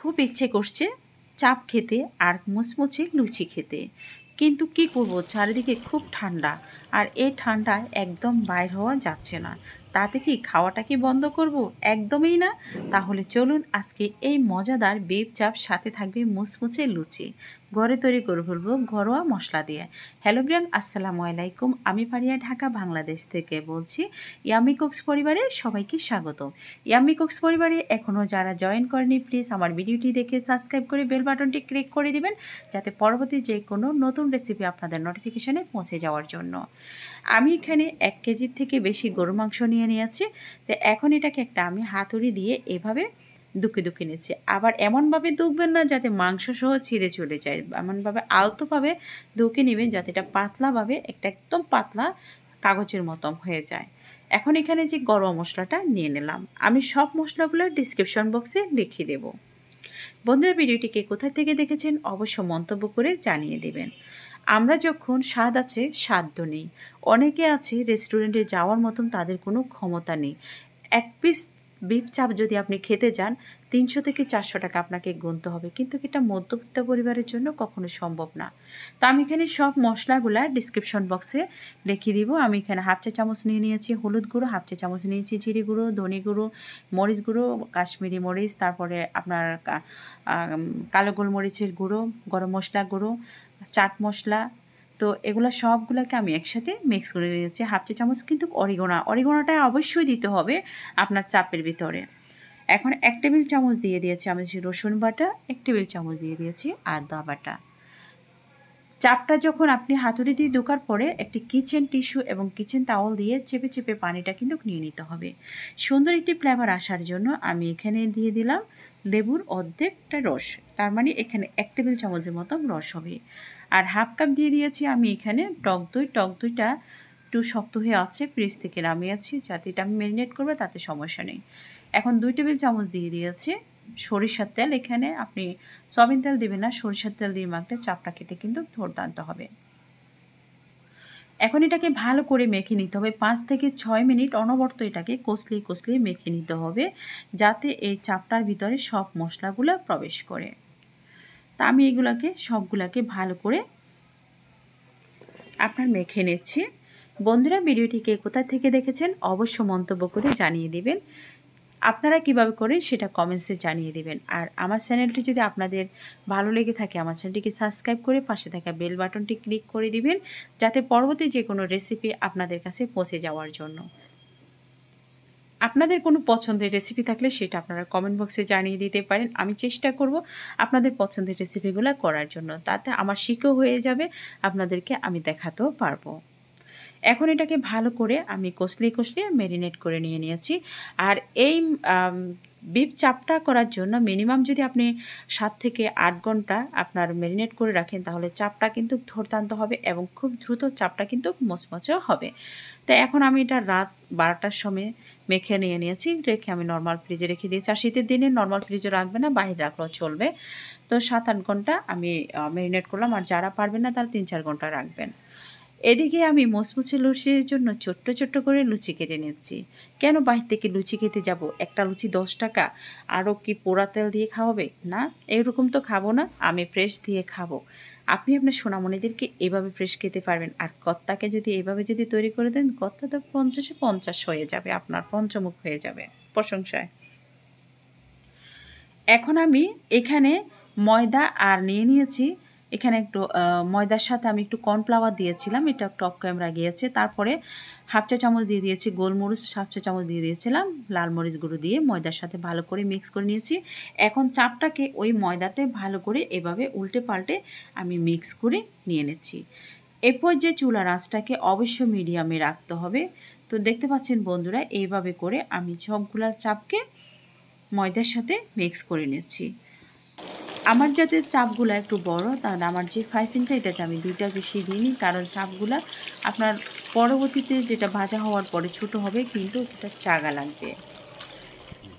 খুব ইচ্ছে করছে চাপ খেতে আর মুচমুচে লুচি খেতে, কিন্তু কি করব, চারিদিকে খুব ঠান্ডা আর এই ঠান্ডায় একদম বাইর হওয়া যাচ্ছে না। তাতে কি খাওয়াটা কি বন্ধ করব? একদমই না। তাহলে চলুন আজকে এই মজাদার বিফ চাপ সাথে থাকবে মুচমুচে লুচি ঘরে তৈরি করে ফেলবো ঘরোয়া মশলা দিয়ে। হ্যালো ব্রিয়ান, আসসালামু আলাইকুম। আমি পারিয়া ঢাকা বাংলাদেশ থেকে বলছি। ইয়াম্মি কুকস পরিবারে সবাইকে স্বাগত। ইয়াম্মি কুকস পরিবারে এখনও যারা জয়েন করেনি প্লিজ আমার ভিডিওটি দেখে সাবস্ক্রাইব করে বেল বাটনটি ক্লিক করে দিবেন, যাতে পরবর্তী যে কোনো নতুন রেসিপি আপনাদের নোটিফিকেশানে পৌঁছে যাওয়ার জন্য। আমি এখানে 1 কেজির থেকে বেশি গরু মাংস নিয়ে নিয়েছি। তো এখন এটাকে একটা আমি হাতুড়ি দিয়ে এভাবে দুকে দুকে নিচ্ছি। আবার এমনভাবে দুকবেন না যাতে মাংস সহ ছিঁড়ে চলে যায়, এমনভাবে আলতোভাবে দুকে নেবেন যাতে এটা পাতলাভাবে একটা একদম পাতলা কাগজের মতো হয়ে যায়। এখন এখানে যে গরম মশলাটা নিয়ে নিলাম, আমি সব মশলাগুলো ডিসক্রিপশন বক্সে লিখে দেব। বন্ধুরা, ভিডিওটিকে কোথা থেকে দেখেছেন অবশ্য মন্তব্য করে জানিয়ে দেবেন। আমরা যখন স্বাদ আছে সাধ্য নেই, অনেকে আছে রেস্টুরেন্টে যাওয়ার মতন তাদের কোনো ক্ষমতা নেই। 1 পিস বিফ চাপ যদি আপনি খেতে যান 300 থেকে 400 টাকা আপনাকে গুনতে হবে, কিন্তু এটা মধ্যবিত্ত পরিবারের জন্য কখনো সম্ভব না। তো আমি এখানে সব মশলাগুলা ডিসক্রিপশন বক্সে লিখে দিব। আমি এখানে হাফ চা চামচ নিয়ে নিয়েছি হলুদ গুঁড়ো, হাফ চা চামচ নিয়েছি জিরে গুঁড়ো, ধনে গুঁড়ো, মরিচ গুঁড়ো, কাশ্মীরি মরিচ, তারপরে আপনার কালো গোলমরিচের গুঁড়ো, গরম মশলা গুঁড়ো, চাট মশলা। তো এগুলো সবগুলোকে আমি একসাথে মিক্স করে নিয়েছি। হাফ চা চামচ কিন্তু অরিগোনাটা অবশ্যই দিতে হবে আপনার চাপের ভিতরে। এখন 1 টেবিল চামচ দিয়ে দিয়েছি আমি রসুন বাটা, 1 টেবিল চামচ দিয়ে দিয়েছি আদা বাটা। চাপটা যখন আপনি হাতুড়ি দিয়ে ঢোকার পরে একটি কিচেন টিস্যু এবং কিচেন টাওয়াল দিয়ে চেপে চেপে পানিটা কিন্তু নিয়ে নিতে হবে। সুন্দর একটি ফ্লেভার আসার জন্য আমি এখানে দিয়ে দিলাম লেবুর অর্ধেকটা রস, তার মানে এখানে 1 টেবিল চামচের মতো রস হবে। আর হাফ কাপ দিয়ে দিয়েছি আমি এখানে টক দই। টক দইটা একটু শক্ত হয়ে আছে, ফ্রিজ থেকে নামিয়েছি যাতে এটা আমি ম্যারিনেট করবো, তাতে সমস্যা নেই। এখন 2 টেবিল চামচ দিয়ে দিয়েছি সরিষার তেল। এখানে আপনি সয়াবিন তেল দেবেন না, সরিষার তেল দিয়ে মাখলে চাপটা খেতে কিন্তু দুর্দান্ত হবে। এখন এটাকে ভালো করে মেখে নিতে হবে 5 থেকে 6 মিনিট অনবরত এটাকে কষলিয়ে কষলিয়ে মেখে নিতে হবে, যাতে এই চাপটার ভিতরে সব মশলাগুলো প্রবেশ করে। তা আমি এগুলাকে সবগুলাকে ভালো করে আপনার মেখে নিচ্ছি। বন্ধুরা, ভিডিওটিকে কোথা থেকে দেখেছেন অবশ্য মন্তব্য করে জানিয়ে দিবেন। আপনারা কিভাবে করেন সেটা কমেন্টসে জানিয়ে দিবেন। আর আমার চ্যানেলটি যদি আপনাদের ভালো লেগে থাকে আমার চ্যানেলটিকে সাবস্ক্রাইব করে পাশে থাকা বেল বাটনটি ক্লিক করে দিবেন, যাতে পরবর্তী যে কোনো রেসিপি আপনাদের কাছে পৌঁছে যাওয়ার জন্য। আপনাদের কোনো পছন্দের রেসিপি থাকলে সেটা আপনারা কমেন্ট বক্সে জানিয়ে দিতে পারেন। আমি চেষ্টা করব আপনাদের পছন্দের রেসিপিগুলো করার জন্য, তাতে আমার শিখেও হয়ে যাবে, আপনাদেরকে আমি দেখাতেও পারবো। এখন এটাকে ভালো করে আমি কষলিয়ে কষলিয়ে ম্যারিনেট করে নিয়ে নিয়েছি। আর এই বিফ চাপটা করার জন্য মিনিমাম যদি আপনি 7 থেকে 8 ঘন্টা আপনার ম্যারিনেট করে রাখেন, তাহলে চাপটা কিন্তু দুর্দান্ত হবে এবং খুব দ্রুত চাপটা কিন্তু মচমচে হবে। তো এখন আমি এটা রাত 12টার সময় মেখে নিয়ে নিয়েছি, রেখে আমি নর্মাল ফ্রিজে রেখে দিয়েছি। আর শীতের দিনে নর্মাল ফ্রিজে রাখবে না, বাইরে রাখলেও চলবে। তো 7-8 ঘন্টা আমি ম্যারিনেট করলাম, আর যারা পারবেন না তারা 3-4 ঘন্টা রাখবেন। এদিকে আমি মুচমুচে লুচির জন্য ছোট্ট ছোট্ট করে লুচি কেটে নিচ্ছি। কেন বাইরে থেকে লুচি খেতে যাব? একটা লুচি 10 টাকা, আরও কি পোড়া তেল দিয়ে খাওয়াবে? না, এরকম তো খাবো না, আমি ফ্রেশ দিয়ে খাবো। আপনি আপনার সোনামণিদেরকে এভাবে ফ্রেশ খেতে পারবেন। আর কর্তাকে যদি এভাবে যদি তৈরি করে দেন, কর্তা তো 50-এ 50 হয়ে যাবে, আপনার পঞ্চমুখ হয়ে যাবে প্রশংসায়। এখন আমি এখানে ময়দা আর নিয়ে নিয়েছি। এখানে একটু ময়দার সাথে আমি একটু কর্নফ্লাওয়ার দিয়েছিলাম, এটা একটু অফ ক্যামেরা গিয়েছে। তারপরে হাফ চা চামচ দিয়ে দিয়েছি গোলমরিচ, হাফ চা চামচ দিয়ে দিয়েছিলাম লাল মরিচ গুঁড়ো দিয়ে ময়দার সাথে ভালো করে মিক্স করে নিয়েছি। এখন চাপটাকে ওই ময়দাতে ভালো করে এভাবে উল্টে পাল্টে আমি মিক্স করে নিয়ে নিচ্ছি। এরপর যে চুলার আঁচটাকে অবশ্য মিডিয়ামে রাখতে হবে। তো দেখতে পাচ্ছেন বন্ধুরা, এইভাবে করে আমি সবগুলা চাপকে ময়দার সাথে মিক্স করে নিচ্ছি। আমার যাতে চাপগুলো একটু বড়, তাহলে আমার যে ফ্রাইপ্যানটা এটাতে আমি 2টা বেশি দিইনি, কারণ চাপগুলো আপনার পরবর্তীতে যেটা ভাজা হওয়ার পরে ছোট হবে, কিন্তু এটা চাগা লাগবে।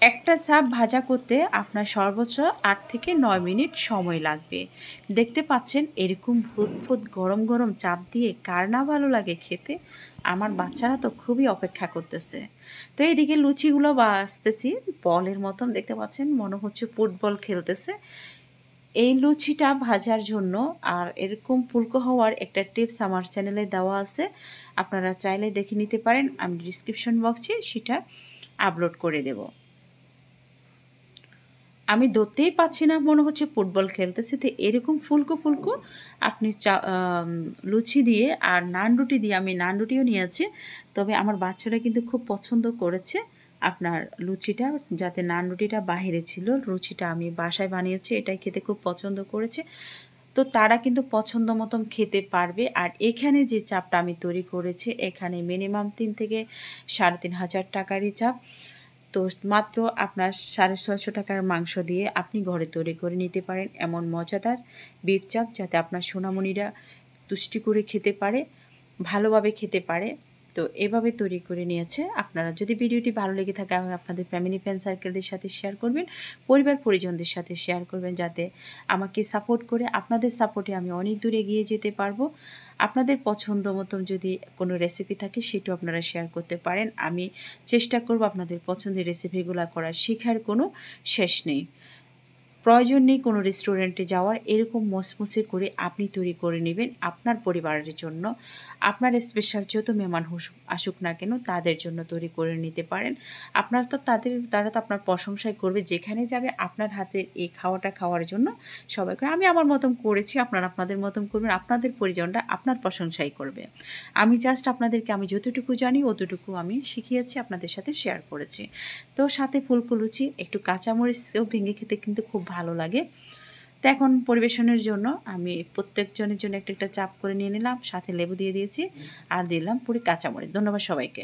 একটা চাপ ভাজা করতে আপনার সর্বোচ্চ ৮ থেকে ৯ মিনিট সময় লাগবে। দেখতে পাচ্ছেন এরকম ভুত গরম গরম চাপ দিয়ে কার না ভালো লাগে খেতে। আমার বাচ্চারা তো খুবই অপেক্ষা করতেছে। তো এইদিকে লুচিগুলো ভাজতেছি, বলের মতন দেখতে পাচ্ছেন, মনে হচ্ছে ফুটবল খেলতেছে। এই লুচিটা ভাজার জন্য আর এরকম ফুলকো হওয়ার একটা টিপস আমার চ্যানেলে দেওয়া আছে, আপনারা চাইলে দেখে নিতে পারেন। আমি ডিসক্রিপশন বক্সে সেটা আপলোড করে দেব। আমি ধরতেই পাচ্ছি না, মনে হচ্ছে ফুটবল খেলতেছে। তো এরকম ফুলকো ফুলকো আপনি লুচি দিয়ে আর নান রুটি দিয়ে, আমি নান রুটিও নিয়েছি, তবে আমার বাচ্চারা কিন্তু খুব পছন্দ করেছে আপনার লুচিটা, যাতে নান রুটিটা বাহিরে ছিল, লুচিটা আমি বাসায় বানিয়েছি, এটাই খেতে খুব পছন্দ করেছে। তো তারা কিন্তু পছন্দ মতন খেতে পারবে। আর এখানে যে চাপটা আমি তৈরি করেছি, এখানে মিনিমাম ৩ থেকে ৩,৫০০ টাকারই চাপ। তো মাত্র আপনার ৬৫০ টাকার মাংস দিয়ে আপনি ঘরে তৈরি করে নিতে পারেন এমন মজাদার বিফ চাপ, যাতে আপনার সোনামণিরা তুষ্টি করে খেতে পারে, ভালোভাবে খেতে পারে। তো এভাবে তৈরি করে নিয়েছে। আপনারা যদি ভিডিওটি ভালো লেগে থাকে, আপনাদের ফ্যামিলি ফ্রেন্ড সার্কেলদের সাথে শেয়ার করবেন, পরিবার পরিজনদের সাথে শেয়ার করবেন, যাতে আমাকে সাপোর্ট করে, আপনাদের সাপোর্টে আমি অনেক দূরে এগিয়ে যেতে পারবো। আপনাদের পছন্দ মতন যদি কোনো রেসিপি থাকে সেটাও আপনারা শেয়ার করতে পারেন। আমি চেষ্টা করব আপনাদের পছন্দের রেসিপিগুলো করার, শেখার কোনো শেষ নেই। প্রয়োজন নেই কোনো রেস্টুরেন্টে যাওয়ার, এরকম মচমচে করে আপনি তৈরি করে নেবেন আপনার পরিবারের জন্য। আপনার স্পেশাল যত মেহমান আসুক না কেন তাদের জন্য তৈরি করে নিতে পারেন। আপনার তো তারা তো আপনার প্রশংসাই করবে, যেখানে যাবে আপনার হাতে এই খাওয়াটা খাওয়ার জন্য সবাই করে। আমি আমার মতন করেছি, আপনারা আপনাদের মতন করবেন, আপনাদের পরিজনটা আপনার প্রশংসাই করবে। আমি জাস্ট আপনাদেরকে আমি যতটুকু জানি অতটুকু আমি শিখিয়েছি, আপনাদের সাথে শেয়ার করেছি। তো সাথে ফুলকো লুচি, একটু কাঁচামরিচও ভেঙে খেতে কিন্তু খুব ভালো লাগে। তো এখন পরিবেশনের জন্য আমি প্রত্যেকজনের জন্য একটা একটা চাপ করে নিয়ে নিলাম, সাথে লেবু দিয়ে দিয়েছি আর দিলাম পুরি কাঁচামরিচ। ধন্যবাদ সবাইকে।